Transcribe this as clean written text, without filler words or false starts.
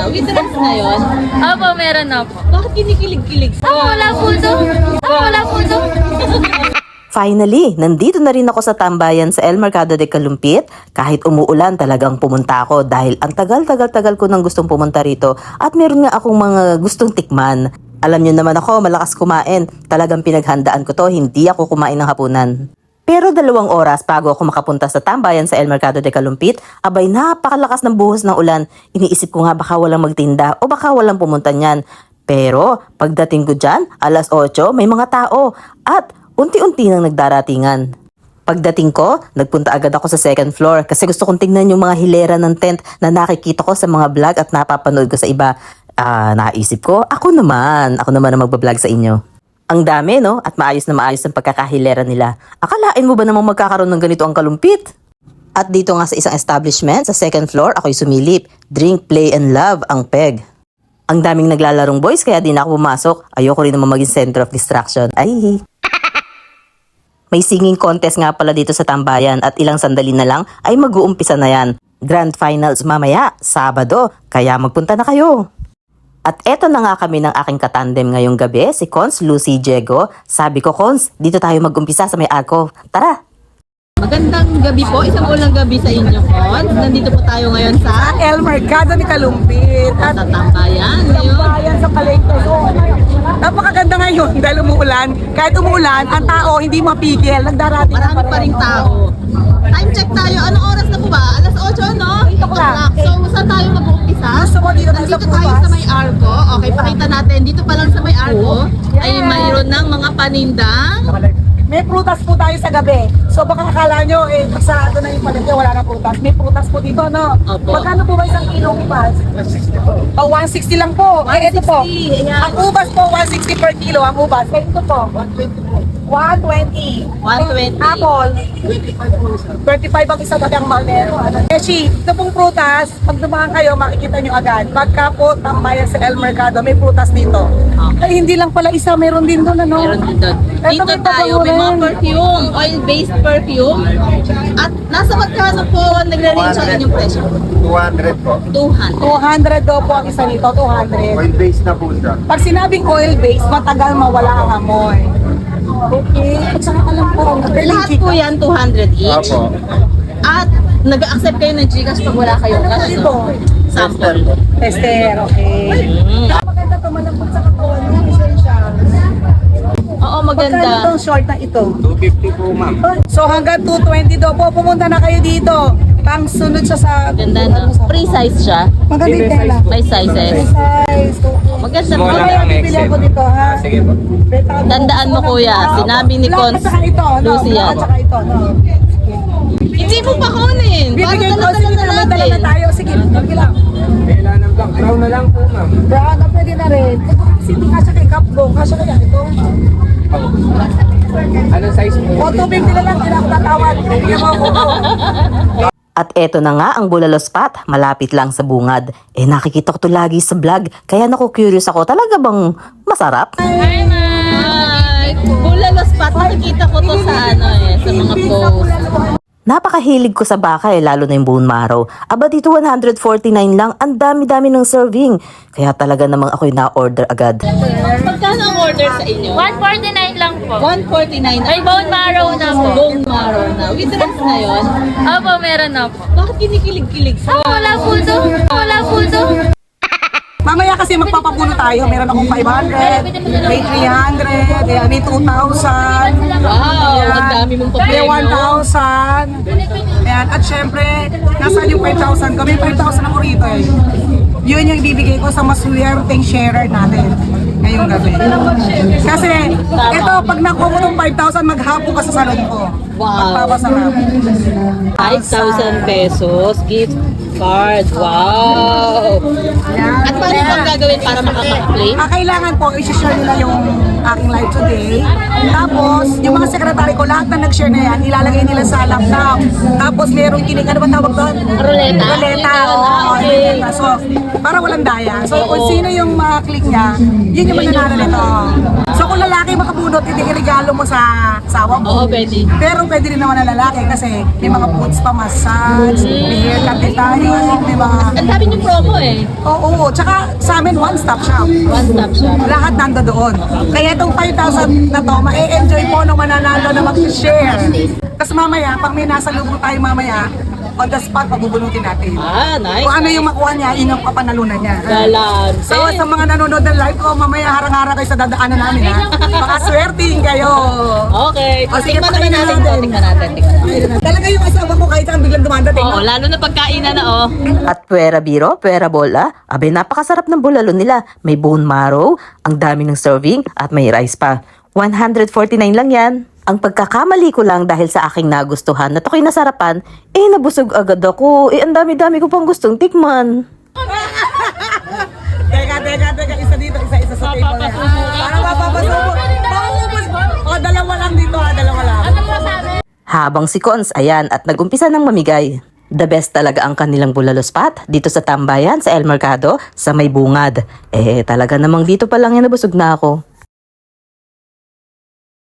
na. With dress na yun? Opo, meron na po. Bakit kinikilig-kilig sa? Wala po to. Wala po to. Finally, nandito na rin ako sa tambayan sa El Mercado de Calumpit. Kahit umuulan, talagang pumunta ako dahil ang tagal-tagal-tagal ko nang gustong pumunta rito at meron nga akong mga gustong tikman. Alam nyo naman ako, malakas kumain. Talagang pinaghandaan ko to, hindi ako kumain ng hapunan. Pero 2 oras bago ako makapunta sa tambayan sa El Mercado de Calumpit, abay napakalakas ng buhos ng ulan. Iniisip ko nga baka walang magtinda o baka walang pumunta niyan. Pero pagdating ko dyan, 8:00, may mga tao at unti-unti nang nagdaratingan. Pagdating ko, nagpunta agad ako sa 2nd floor kasi gusto kong tingnan yung mga hilera ng tent na nakikita ko sa mga vlog at napapanood ko sa iba. Naisip ko, ako naman ang magbablog sa inyo. Ang dami, no? At maayos na maayos ang pagkakahilera nila. Akalain mo ba namang magkakaroon ng ganito ang Calumpit? At dito nga sa isang establishment, sa 2nd floor, ako'y sumilip. Drink, play, and love ang peg. Ang daming naglalarong boys kaya di na ako pumasok. Ayoko rin naman maging center of distraction. Ay. May singing contest nga pala dito sa tambayan at ilang sandali na lang ay mag-uumpisa na yan. Grand finals mamaya, Sabado, kaya magpunta na kayo. At eto na nga kami ng aking katandem ngayong gabi, si Cons, Lucy, Diego. Sabi ko, Cons, dito tayo mag-umpisa sa may arko. Tara! Magandang gabi po, isang ulang gabi sa inyo po. Nandito po tayo ngayon sa El Mercado de Calumpit at tambayan. Ngayon, bayan sa Palengke. So, napakaganda ngayon dahil umuulan. Kahit umuulan, ang tao hindi mapigil. Nagdarating marami pa rin tao. Time check tayo. Anong oras na po ba? 8:00, no? 8 o'clock. So, saan tayo mag-uumpisa? Gusto mo dito Nandito sa tayo Pubas? sa may arko. Okay, pakita natin. Dito pa lang sa may arko ay mayroon ng mga panindang. May prutas po tayo sa gabi. So baka akala nyo, sarado na yung palengke, wala na prutas. May prutas po dito, no? Opo. Magkano po ba isang kilong ubas? 160 po. 160 lang po. Ay, ito po. 160, ayan. Ang ubas po, 160 per kilo. Ang ubas. Kaya ito po. 120. 120. Apple. 25 ang isa dati ang malero. Keshi, ito pong prutas, pag dumaan kayo, makikita nyo agad. Pagka po tambayan sa El Mercado, may prutas dito. Ay, hindi lang pala isa, meron din doon, ano? Meron din doon. Eto, Dito may tayo, may mga perfume, oil-based perfume. At nasa magkano po nagre-range ang inyong presyo? 200 po. 200. 200 daw po ang isa nito, 200. Oil base na po siya. Pag sinabing oil-based, matagal mawala ang amoy. Okay. At saka alam po, Lahat po yan 200 each. Apo. At nag-accept kayo ng Gcash pag wala kayong cash. ito, No? Sample. tester, okay. Maganda to, malambot sa katawan mo, essential. Oo, Magkano maganda. itong short na ito? 250 po, ma'am. So hanggang 220 daw po, pumunta na kayo dito. Pang sunod siya sa... Ganda na. Free size siya. Maganda yung tela. May sizes. Size, okay. Maganda po. Small lang. Kaya bibili ako dito, ha? Sige po. Tandaan mo, kuya. Sinabi ni Black Cons at saka ito, no? Lucy Black yan. at saka ito, no? Hindi mo pa kunin. Bibigay ko, Parang sige dala na, na dala na natin. tayo. Sige, sige lang. Kailan ng black brown na lang po, ma'am. Brown, na pwede na rin. Ito kasi hindi kasya kay Capbong, kasya kaya ito. Anong size po? O, 250 na lang, hindi na ako tatawad. Bibigyan mo ako. At eto na nga ang Bulalo Spot, malapit lang sa bungad. Nakikita ko to lagi sa vlog, kaya naku-curious ako, talaga bang masarap? Hi, Mike! Bulalo spot. Nakikita ko to sa sa mga post. Napakahilig ko sa baka lalo na yung bone marrow. Aba dito 149 lang, ang dami-dami ng serving. Kaya talaga namang ako'y na-order agad. Magkano ang order sa inyo? 149 lang po. 149. May bone marrow na po. Bone marrow na. With dress na yun? Opo, meron na po. Bakit kinikilig-kilig sa? Wala po to. Wala po to. Mamaya kasi magpapapuno tayo. Meron akong 500, may 300, may 2,000. Wow! Ang dami mong May papremyo. 1,000. Ayan. At syempre, nasaan yung 5,000 ko? May 5,000 ako rito eh. Yun yung ibibigay ko sa maswerteng sharer natin ngayong gabi. Kasi, ito, pag nakuha mo ng 5,000, maghapon ka sa salon ko. Wow. Magpapasarap. 5,000 pesos gift card. Wow! Ayan. At paano bang gagawin para makapag-play? Kailangan po, i-share nila yung aking live today. Tapos, yung mga sekretary ko, lahat na nag-share na yan, ilalagay nila sa laptop. Tapos, merong kinig, ano ba tawag doon? Ruleta. Ruleta, oo. Ruleta. So, para walang daya. So, kung sino yung click niya, yun yung mananalo nito. So, kung lalaki makabunot, hindi regalo mo sa asawa mo. Oo, pwede. Pero pwede rin naman na lalaki kasi may mga foods pa, massage, may haircut din tayo, may mga... Ang dami yung promo eh. Oo, tsaka sa amin, one-stop shop. One stop shop. Lahat nando doon. Kaya itong 5,000 na to, ma-enjoy po nung mananalo na mag-share. Tapos mamaya, pag may nasa lubong tayo mamaya, on the spot, pabubunutin natin. Ah, nice. Kung ano yung makuha niya, yun ang kapanalunan niya. Galan. So, sa mga nanonood ng live ko, mamaya harang-harang kayo sa dadaanan namin, ha? Baka swerting kayo. Okay. O, sige, Tingnan naman pakinggan natin. natin. Tingnan natin. Talaga yung asawa ko kahit saan biglang dumadating. Oo, lalo na pagkainan na oh. At puwera biro, puwera bola, abay napakasarap ng bulalo nila. May bone marrow, ang dami ng serving, at may rice pa. 149 lang yan. Ang pagkakamali ko lang dahil sa aking nagustuhan at ako'y nasarapan, nabusog agad ako. Ang dami-dami ko pang gustong tikman. Teka, isa dito, isa sa table na. Parang mapapasubo. Maubos. O, dalawa lang dito, ha, dalawa lang. Habang si Cons, ayan, at nagumpisa ng mamigay. The best talaga ang kanilang bulalo spot dito sa Tambayan, sa El Mercado, sa May Bungad. Talaga namang dito pa lang yan nabusog na ako.